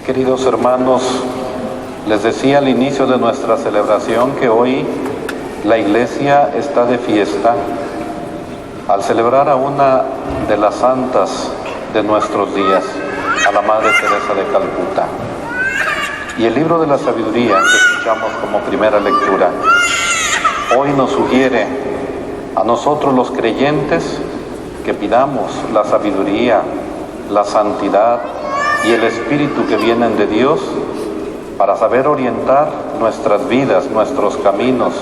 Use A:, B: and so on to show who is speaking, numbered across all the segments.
A: Queridos hermanos, les decía al inicio de nuestra celebración que hoy la Iglesia está de fiesta al celebrar a una de las santas de nuestros días, a la Madre Teresa de Calcuta. Y el libro de la sabiduría que escuchamos como primera lectura hoy nos sugiere a nosotros los creyentes que pidamos la sabiduría, la santidad y el Espíritu que vienen de Dios para saber orientar nuestras vidas, nuestros caminos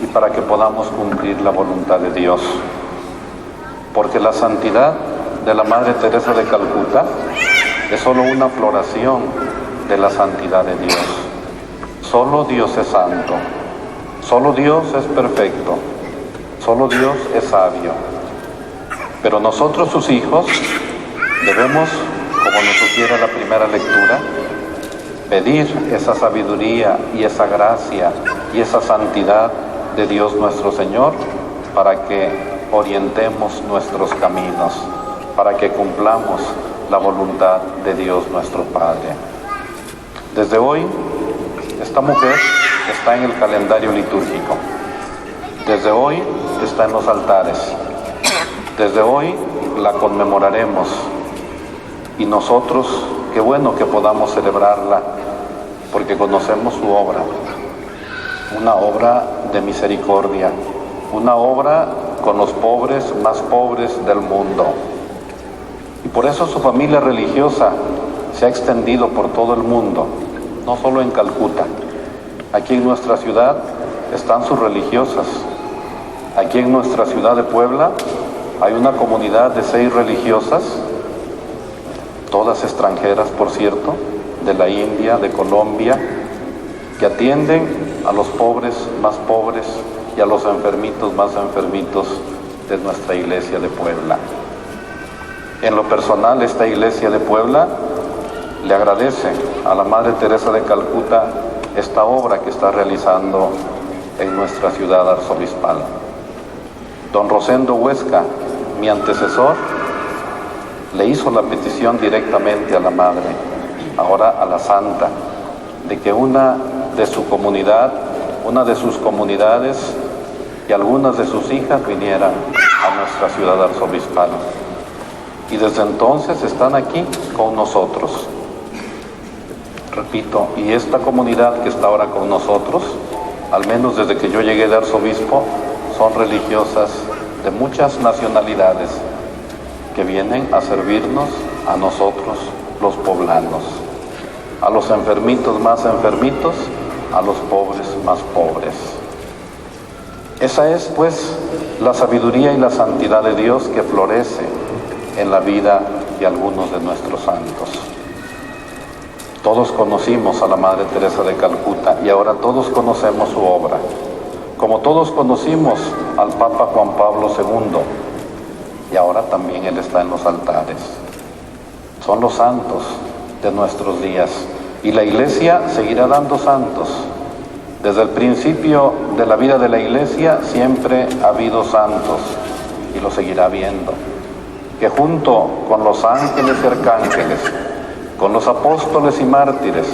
A: y para que podamos cumplir la voluntad de Dios. Porque la santidad de la Madre Teresa de Calcuta es solo una floración de la santidad de Dios. Solo Dios es santo, solo Dios es perfecto, solo Dios es sabio. Pero nosotros, sus hijos, debemos, como nos sugiere la primera lectura, pedir esa sabiduría y esa gracia y esa santidad de Dios nuestro Señor para que orientemos nuestros caminos, para que cumplamos la voluntad de Dios nuestro Padre. Desde hoy, esta mujer está en el calendario litúrgico. Desde hoy está en los altares. Desde hoy la conmemoraremos. Y nosotros, qué bueno que podamos celebrarla, porque conocemos su obra, una obra de misericordia, una obra con los pobres más pobres del mundo. Y por eso su familia religiosa se ha extendido por todo el mundo, no solo en Calcuta. Aquí en nuestra ciudad están sus religiosas. Aquí en nuestra ciudad de Puebla hay una comunidad de 6 religiosas, todas extranjeras, por cierto, de la India, de Colombia, que atienden a los pobres más pobres y a los enfermitos más enfermitos de nuestra iglesia de Puebla. En lo personal, esta iglesia de Puebla le agradece a la Madre Teresa de Calcuta esta obra que está realizando en nuestra ciudad arzobispal. Don Rosendo Huesca, mi antecesor, le hizo la petición directamente a la Madre, ahora a la Santa, de que una de su comunidad, una de sus comunidades y algunas de sus hijas vinieran a nuestra ciudad arzobispal. Y desde entonces están aquí con nosotros. Repito, y esta comunidad que está ahora con nosotros, al menos desde que yo llegué de arzobispo, son religiosas de muchas nacionalidades, que vienen a servirnos a nosotros, los poblanos, a los enfermitos más enfermitos, a los pobres más pobres. Esa es, pues, la sabiduría y la santidad de Dios que florece en la vida de algunos de nuestros santos. Todos conocimos a la Madre Teresa de Calcuta y ahora todos conocemos su obra, como todos conocimos al Papa Juan Pablo II, y ahora también Él está en los altares. Son los santos de nuestros días y la Iglesia seguirá dando santos. Desde el principio de la vida de la Iglesia siempre ha habido santos y lo seguirá habiendo, que junto con los ángeles y arcángeles, con los apóstoles y mártires,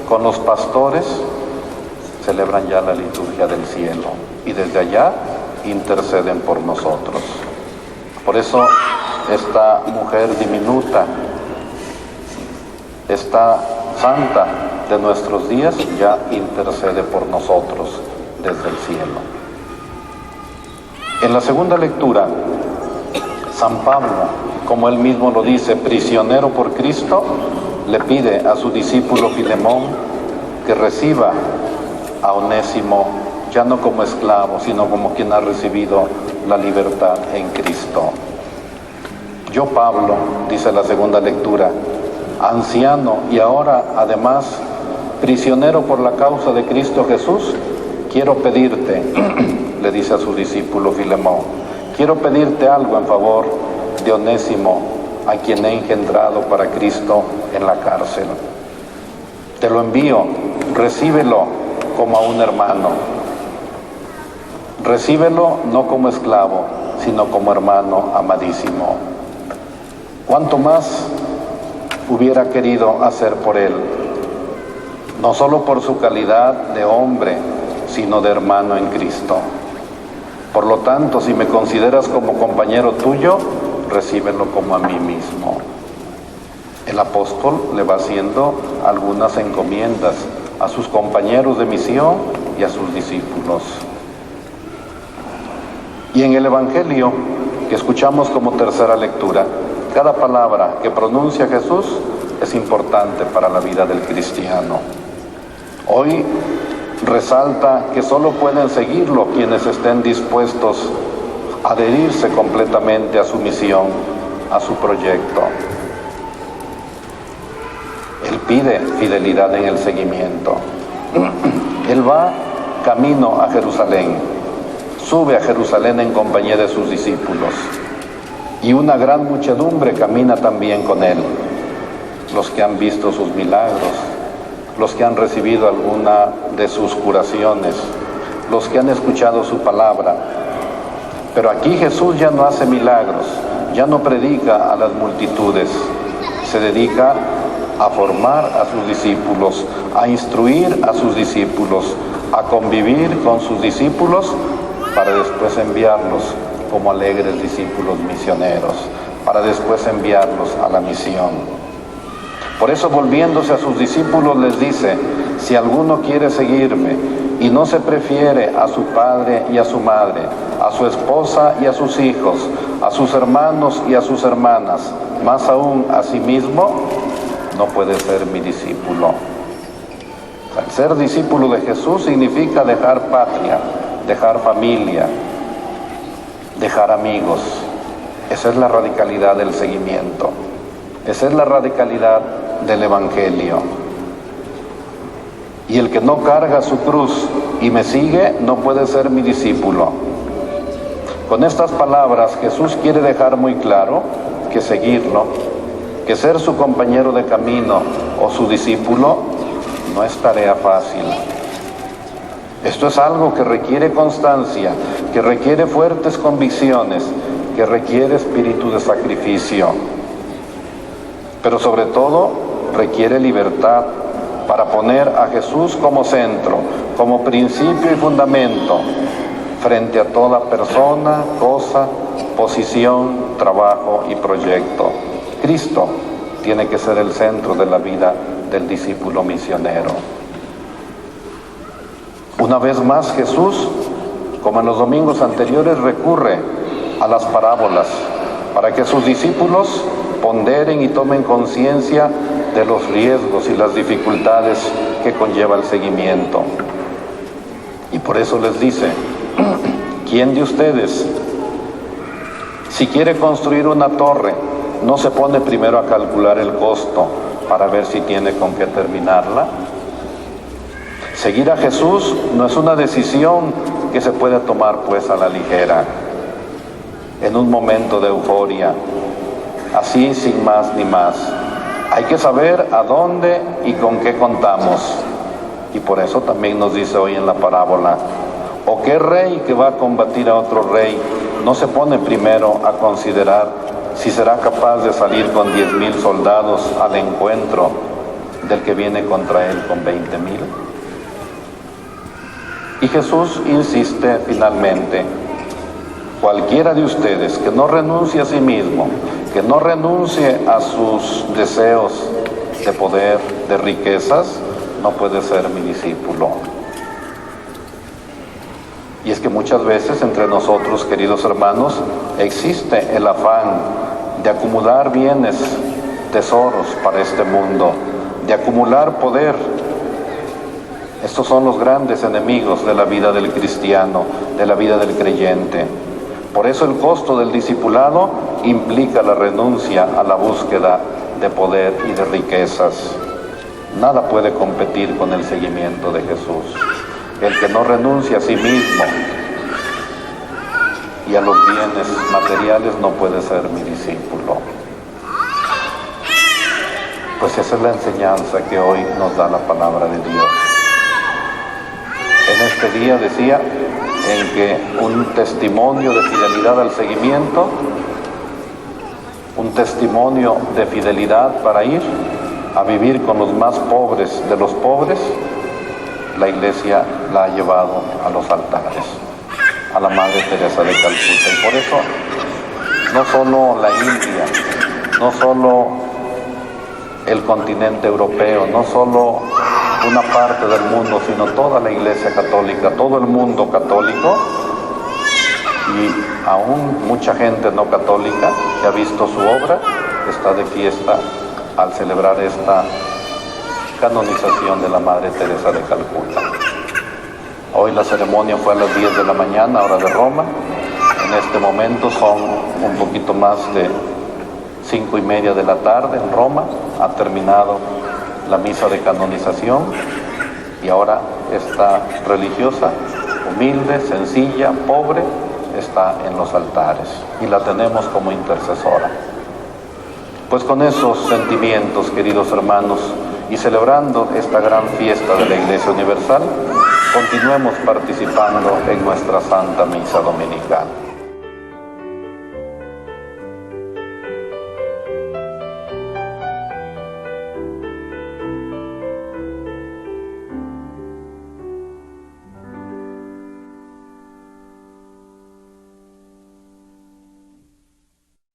A: con los pastores, celebran ya la liturgia del cielo y desde allá interceden por nosotros. Por eso esta mujer diminuta, esta santa de nuestros días, ya intercede por nosotros desde el cielo. En la segunda lectura, San Pablo, como él mismo lo dice, prisionero por Cristo, le pide a su discípulo Filemón que reciba a Onésimo ya no como esclavo, sino como quien ha recibido la libertad en Cristo. Yo, Pablo, dice la segunda lectura, anciano y ahora además prisionero por la causa de Cristo Jesús, quiero pedirte, le dice a su discípulo Filemón, quiero pedirte algo en favor de Onésimo, a quien he engendrado para Cristo en la cárcel. Te lo envío recíbelo como a un hermano. Recíbelo no como esclavo, sino como hermano amadísimo. ¿Cuánto más hubiera querido hacer por él? No solo por su calidad de hombre, sino de hermano en Cristo. Por lo tanto, si me consideras como compañero tuyo, recíbelo como a mí mismo. El apóstol le va haciendo algunas encomiendas a sus compañeros de misión y a sus discípulos. Y en el Evangelio que escuchamos como tercera lectura, cada palabra que pronuncia Jesús es importante para la vida del cristiano. Hoy resalta que solo pueden seguirlo quienes estén dispuestos a adherirse completamente a su misión, a su proyecto. Él pide fidelidad en el seguimiento. Él va camino a Jerusalén, sube a Jerusalén en compañía de sus discípulos, y una gran muchedumbre camina también con él, los que han visto sus milagros, los que han recibido alguna de sus curaciones, los que han escuchado su palabra. Pero aquí Jesús ya no hace milagros, ya no predica a las multitudes, se dedica a formar a sus discípulos, a instruir a sus discípulos, a convivir con sus discípulos para después enviarlos como alegres discípulos misioneros, para después enviarlos a la misión. Por eso, volviéndose a sus discípulos, les dice: si alguno quiere seguirme y no se prefiere a su padre y a su madre, a su esposa y a sus hijos, a sus hermanos y a sus hermanas, más aún a sí mismo, no puede ser mi discípulo. El ser discípulo de Jesús significa dejar patria, dejar familia, dejar amigos. Esa es la radicalidad del seguimiento. Esa es la radicalidad del Evangelio. Y el que no carga su cruz y me sigue no puede ser mi discípulo. Con estas palabras Jesús quiere dejar muy claro que seguirlo, que ser su compañero de camino o su discípulo no es tarea fácil. Esto es algo que requiere constancia, que requiere fuertes convicciones, que requiere espíritu de sacrificio. Pero sobre todo requiere libertad para poner a Jesús como centro, como principio y fundamento, frente a toda persona, cosa, posición, trabajo y proyecto. Cristo tiene que ser el centro de la vida del discípulo misionero. Una vez más Jesús, como en los domingos anteriores, recurre a las parábolas para que sus discípulos ponderen y tomen conciencia de los riesgos y las dificultades que conlleva el seguimiento. Y por eso les dice: ¿quién de ustedes, si quiere construir una torre, no se pone primero a calcular el costo para ver si tiene con qué terminarla? Seguir a Jesús no es una decisión que se puede tomar pues a la ligera, en un momento de euforia, así sin más ni más. Hay que saber a dónde y con qué contamos. Y por eso también nos dice hoy en la parábola: ¿o qué rey que va a combatir a otro rey no se pone primero a considerar si será capaz de salir con 10,000 soldados al encuentro del que viene contra él con 20,000? Y Jesús insiste finalmente: cualquiera de ustedes que no renuncie a sí mismo, que no renuncie a sus deseos de poder, de riquezas, no puede ser mi discípulo. Y es que muchas veces entre nosotros, queridos hermanos, existe el afán de acumular bienes, tesoros para este mundo, de acumular poder. Estos son los grandes enemigos de la vida del cristiano, de la vida del creyente. Por eso el costo del discipulado implica la renuncia a la búsqueda de poder y de riquezas. Nada puede competir con el seguimiento de Jesús. El que no renuncia a sí mismo y a los bienes materiales no puede ser mi discípulo. Pues esa es la enseñanza que hoy nos da la palabra de Dios. en este día, decía, en que un testimonio de fidelidad al seguimiento, un testimonio de fidelidad para ir a vivir con los más pobres de los pobres, la Iglesia la ha llevado a los altares, a la Madre Teresa de Calcuta. Y por eso, no solo la India, no solo el continente europeo, no solo una parte del mundo, sino toda la Iglesia católica, todo el mundo católico, y aún mucha gente no católica que ha visto su obra, está de fiesta al celebrar esta canonización de la Madre Teresa de Calcuta. Hoy la ceremonia fue a las 10 de la mañana, hora de Roma. En este momento son un poquito más de 5:30 de la tarde en Roma. Ha terminado la misa de canonización y ahora esta religiosa, humilde, sencilla, pobre, está en los altares y la tenemos como intercesora. Pues con esos sentimientos, queridos hermanos, y celebrando esta gran fiesta de la Iglesia Universal, continuemos participando en nuestra Santa Misa Dominical.